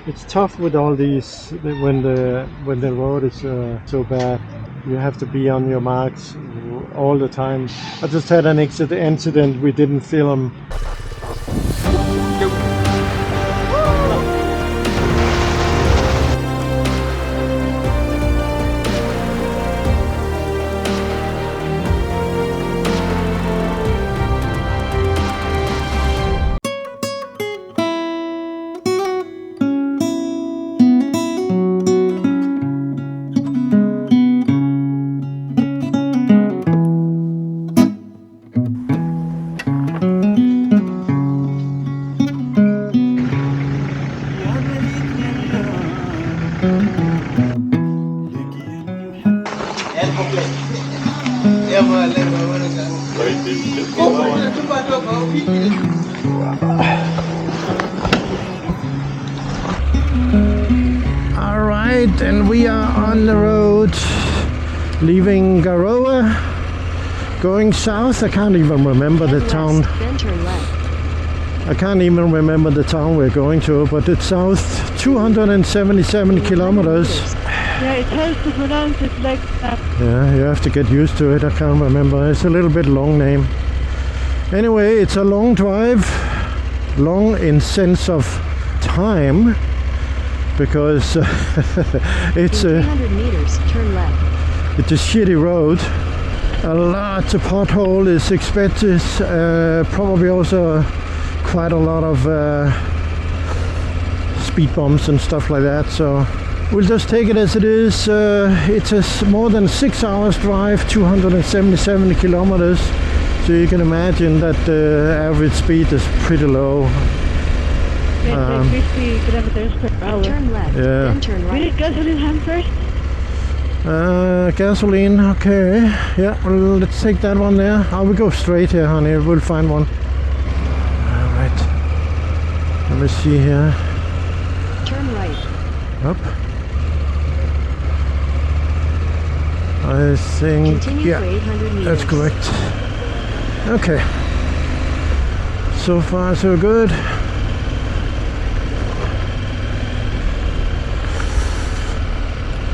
It's tough with all these when the road is so bad. You have to be on your marks all the time. I just had an incident we didn't film. Alright, and we are on the road leaving Garoua, going south. I can't even remember the town. I can't even remember the town we're going to, but it's south 277 kilometers. Yeah, it's hard to pronounce it like that. Yeah, you have to get used to it. I can't remember. It's a little bit long name. Anyway, it's a long drive. Long in sense of time, because it's a 300 meters, turn left. It's a shitty road. A lot of pothole is expected. Probably also quite a lot of speed bumps and stuff like that. So we'll just take it as it is. It's a more than 6 hours drive, 277 kilometers. So you can imagine that the average speed is pretty low. 50 kilometers per hour. Turn left, Yeah. then turn We right. need gasoline hand first. Gasoline, okay. Yeah, well, let's take that one there. I will go straight here, honey. We'll find one. Alright. Let me see here. Turn right. Up. I think, Continue for 800 meters. that's correct. Okay. So far, so good.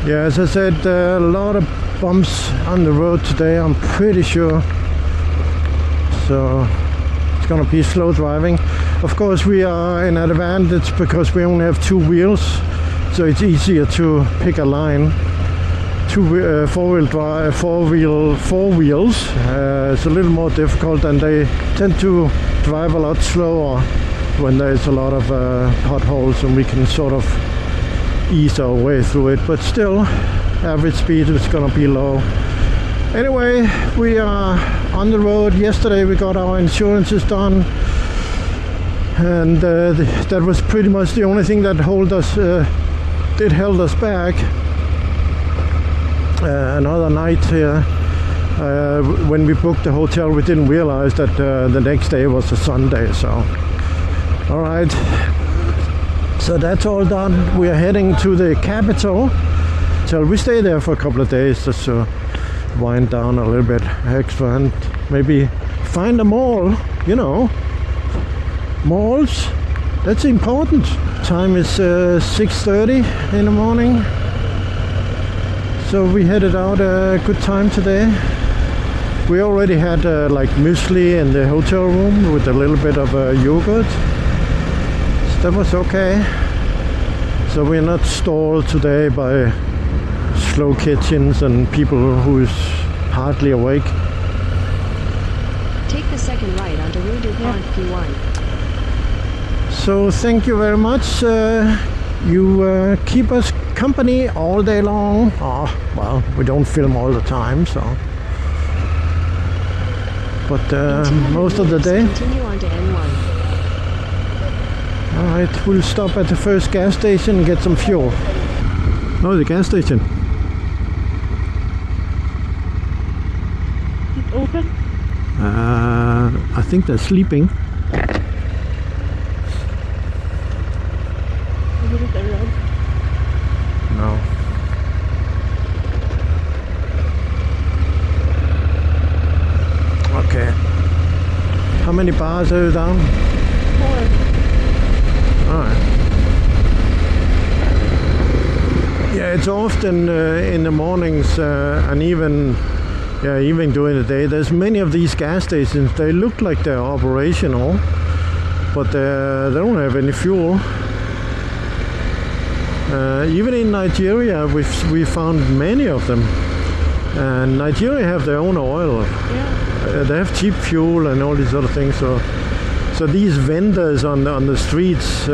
Yeah, as I said, a lot of bumps on the road today, I'm pretty sure. So it's gonna be slow driving. Of course, we are in an advantage because we only have 2 wheels, so it's easier to pick a line. Four-wheel drive, four wheels. It's a little more difficult, and they tend to drive a lot slower when there's a lot of potholes, and we can sort of ease our way through it. But still, average speed is gonna be low. Anyway, we are on the road. Yesterday we got our insurances done, and that was pretty much the only thing that held us back. Another night here, when we booked the hotel, we didn't realize that the next day was a Sunday. So, all right, so that's all done. We are heading to the capital. So we stay there for a couple of days just to wind down a little bit extra and maybe find a mall. You know, malls, that's important. Time is 6:30 in the morning. So we headed out a good time today. We already had like muesli in the hotel room with a little bit of yogurt. So that was okay. So we're not stalled today by slow kitchens and people who's hardly awake. Take the second right onto Rue du Pont P1. So thank you very much. You keep us company all day long. Oh, well, we don't film all the time, so. But most of the day. Continue on to N1. Alright, we'll stop at the first gas station and get some fuel. Oh, the gas station. It's open. I think they're sleeping. Is it around? No. Okay. How many bars are you down? 4. Alright. it's often in the mornings and even during the day. There's many of these gas stations. They look like they're operational, but they don't have any fuel. Even in Nigeria, we found many of them. And Nigeria have their own oil. Yeah. They have cheap fuel and all these other things. So these vendors on the streets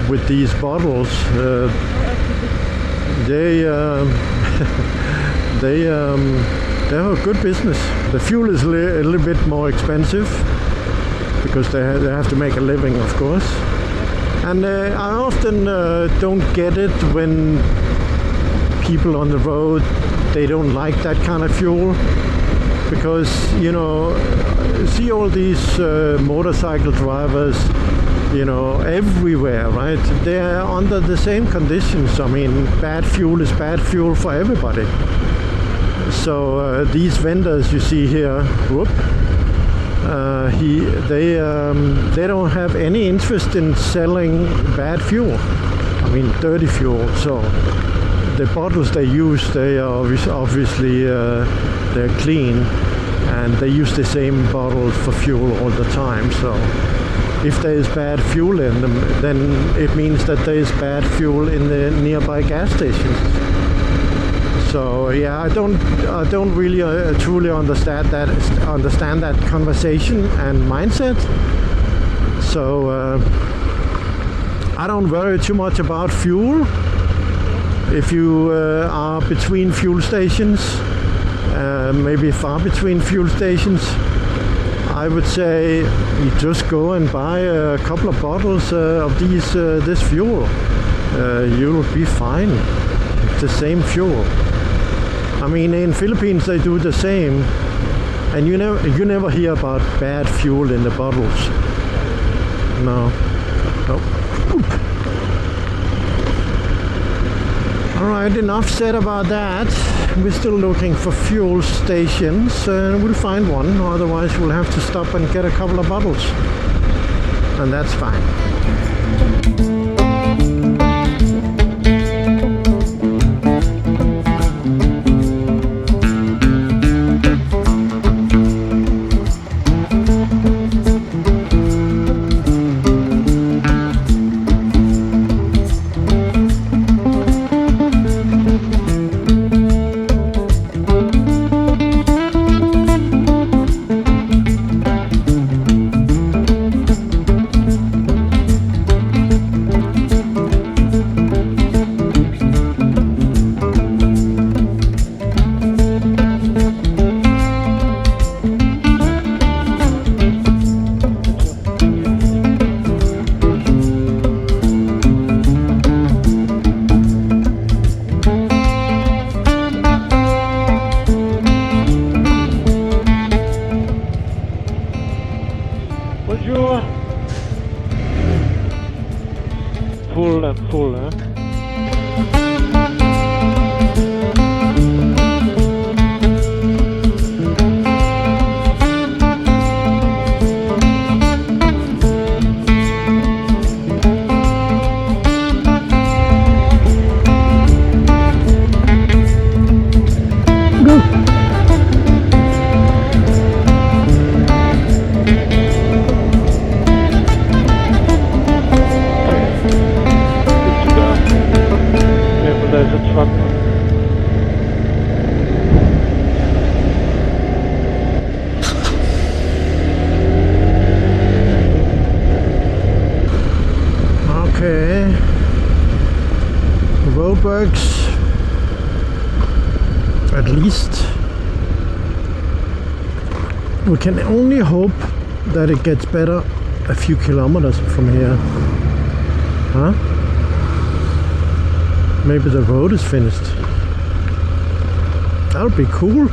with these bottles, they have a good business. The fuel is a little bit more expensive because they have to make a living, of course. And I often don't get it when people on the road, they don't like that kind of fuel, because see all these motorcycle drivers, everywhere, right? They're under the same conditions. I mean, bad fuel is bad fuel for everybody. So these vendors you see here, they don't have any interest in selling bad fuel. I mean, dirty fuel. So the bottles they use, they are obviously they're clean, and they use the same bottles for fuel all the time. So if there is bad fuel in them, then it means that there is bad fuel in the nearby gas stations. So yeah, I don't really truly understand that conversation and mindset. So I don't worry too much about fuel. If you are between fuel stations, maybe far between fuel stations, I would say you just go and buy a couple of bottles of this fuel. You'll be fine. It's the same fuel. I mean, in Philippines they do the same, and you never hear about bad fuel in the bottles. No. Oop. All right, enough said about that. We're still looking for fuel stations, and we'll find one. Otherwise, we'll have to stop and get a couple of bottles, and that's fine. Full, huh? Roadworks, at least. We can only hope that it gets better a few kilometers from here. Huh? Maybe the road is finished. That would be cool.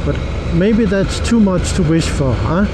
But maybe that's too much to wish for, huh?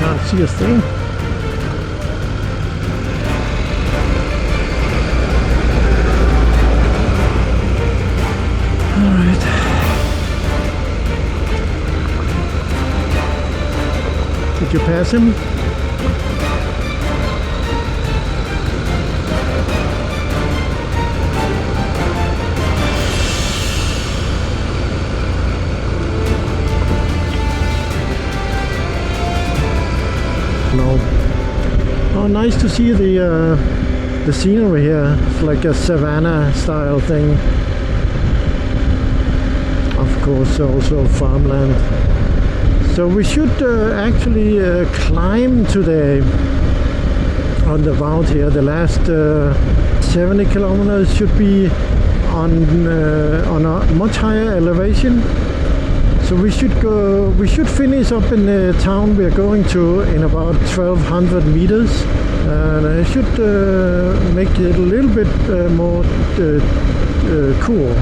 Can't see a thing. All right. Did you pass him? No. Oh, nice to see the scenery here. It's like a savanna style thing. Of course, also farmland. So we should actually climb today on the route here. The last 70 kilometers should be on a much higher elevation. So we should finish up in the town we are going to in about 1200 meters, and it should make it a little bit more cool.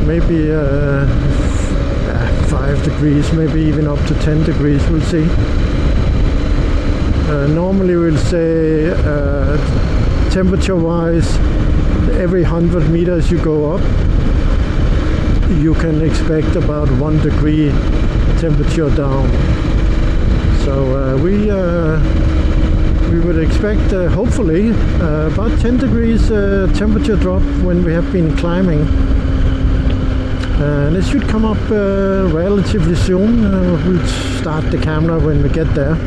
Maybe 5 degrees, maybe even up to 10 degrees, we'll see. Normally we'll say temperature wise, every 100 meters you go up, you can expect about 1 degree temperature down. So we would expect hopefully about 10 degrees temperature drop when we have been climbing, and it should come up relatively soon. We'll start the camera when we get there.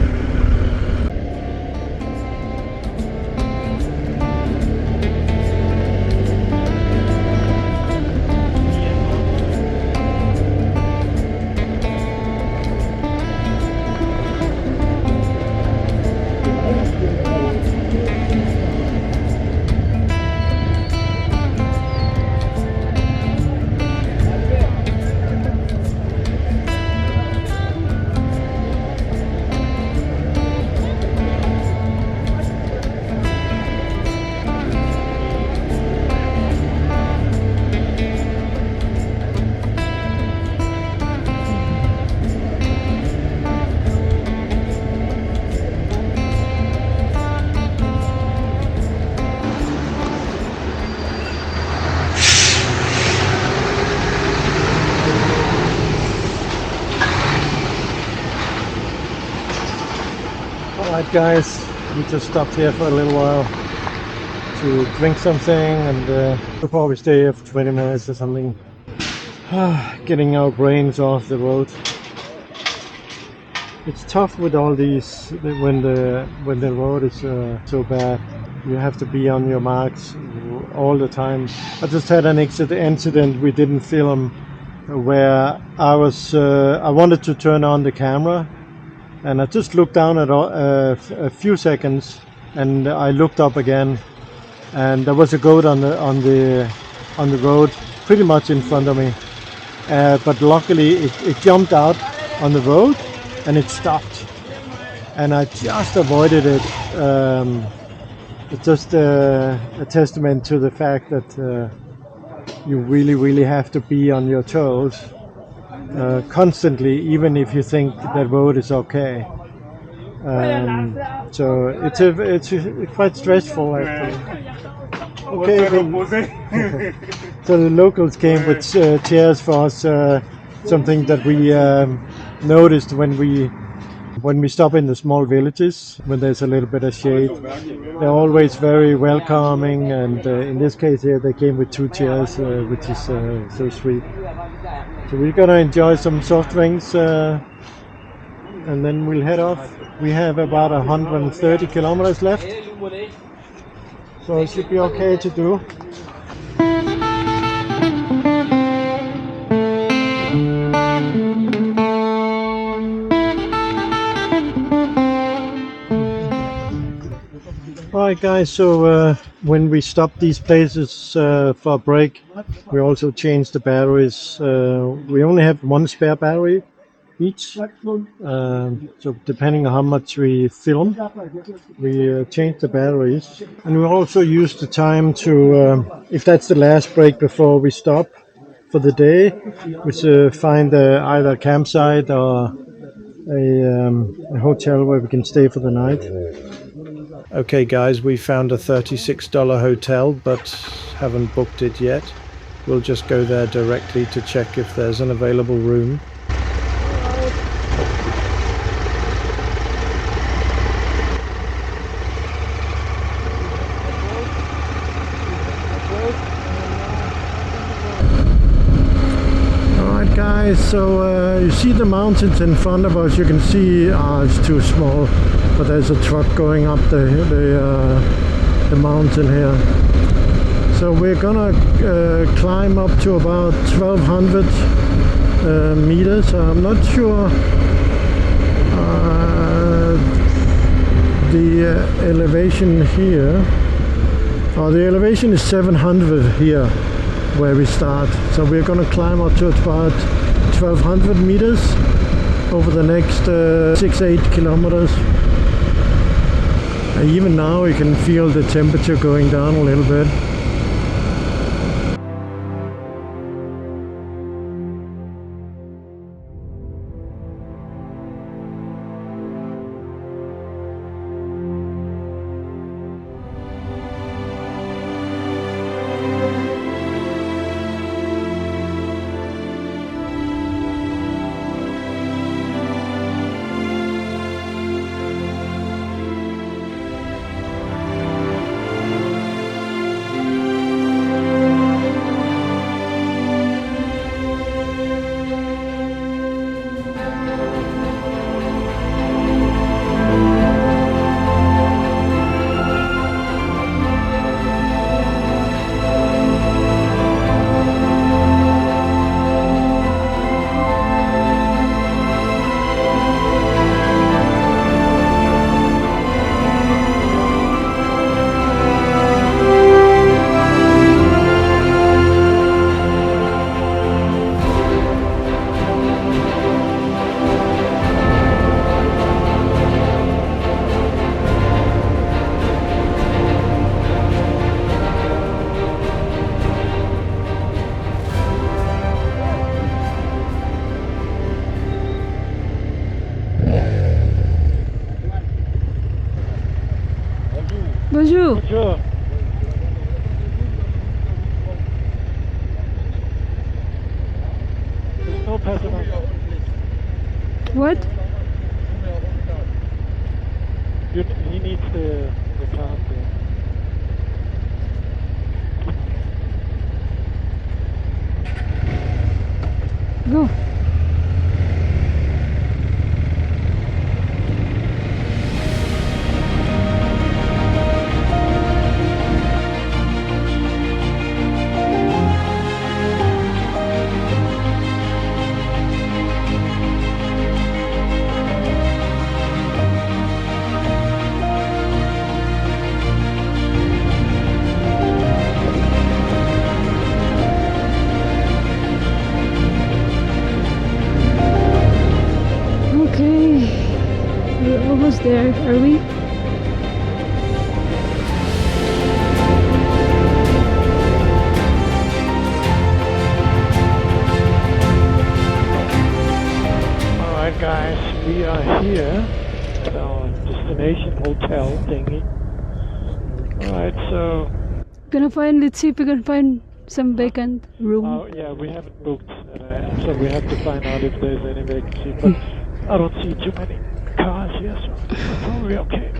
Alright guys, we just stopped here for a little while to drink something, and we'll probably stay here for 20 minutes or something. Getting our brains off the road. It's tough with all these when the road is so bad. You have to be on your marks all the time. I just had an incident we didn't film, where I wanted to turn on the camera, and I just looked down at a few seconds, and I looked up again, and there was a goat on the road pretty much in front of me, but luckily it jumped out on the road and it stopped, and I just avoided it. It's just a testament to the fact that you really have to be on your toes constantly, even if you think that road is okay. So it's quite stressful actually. Okay, so the locals came with chairs for us, something that we noticed when we stop in the small villages, when there's a little bit of shade. They're always very welcoming, and in this case here they came with 2 chairs, which is so sweet. So we're gonna enjoy some soft drinks, and then we'll head off. We have about 130 kilometers left, so it should be okay to do. guys, so when we stop these places for a break, we also change the batteries. We only have one spare battery each, so depending on how much we film, we change the batteries. And we also use the time to, if that's the last break before we stop for the day, we find either a campsite or a hotel where we can stay for the night. Okay guys, we found a $36 hotel but haven't booked it yet. We'll just go there directly to check if there's an available room. Alright guys, so you see the mountains in front of us. You can see it's too small, but there's a truck going up the mountain here. So we're gonna climb up to about 1200 meters. I'm not sure the elevation here. The elevation is 700 here where we start. So we're gonna climb up to about 1200 meters over the next 6-8 kilometers. Even now you can feel the temperature going down a little bit. Bonjour. Bonjour. There's no passenger. What? He needs the card there. Go. We're almost there, are we? Alright guys, we are here at our destination hotel thingy. Alright, so... Let's see if we can find some vacant room. Oh yeah, we haven't booked, so we have to find out if there's any vacancy, but I don't see too many cars here, so we're probably okay.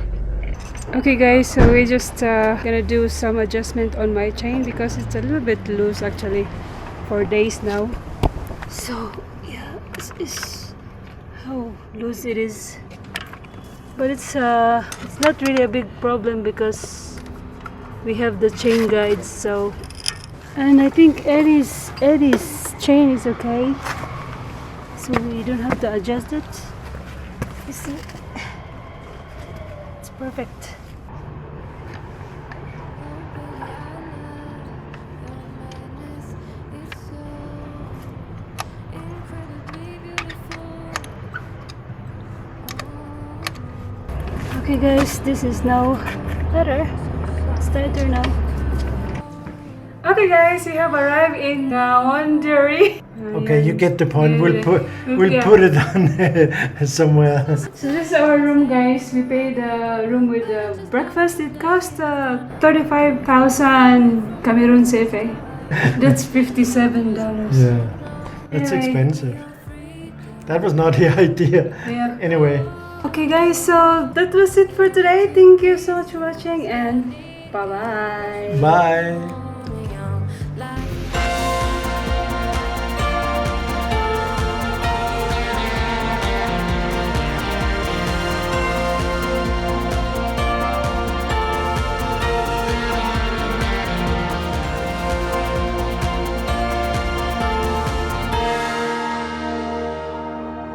Okay guys, so we're just gonna do some adjustment on my chain because it's a little bit loose actually for days now. So yeah, this is how loose it is, but it's not really a big problem because we have the chain guides. So, and I think Eddie's chain is okay, so we don't have to adjust it. You see, it's perfect. Okay guys, this is now better. It's tighter now. Okay guys, we have arrived in Ngaoundéré. Okay, you get the point. Yeah, We'll put it on somewhere. So this is our room guys. We paid the room with the breakfast. It cost 35,000 Cameroon CFA. That's $57. Yeah, that's Anyway. expensive. That was not the idea. Yeah. Anyway. Okay guys, so that was it for today. Thank you so much for watching and bye bye. Bye.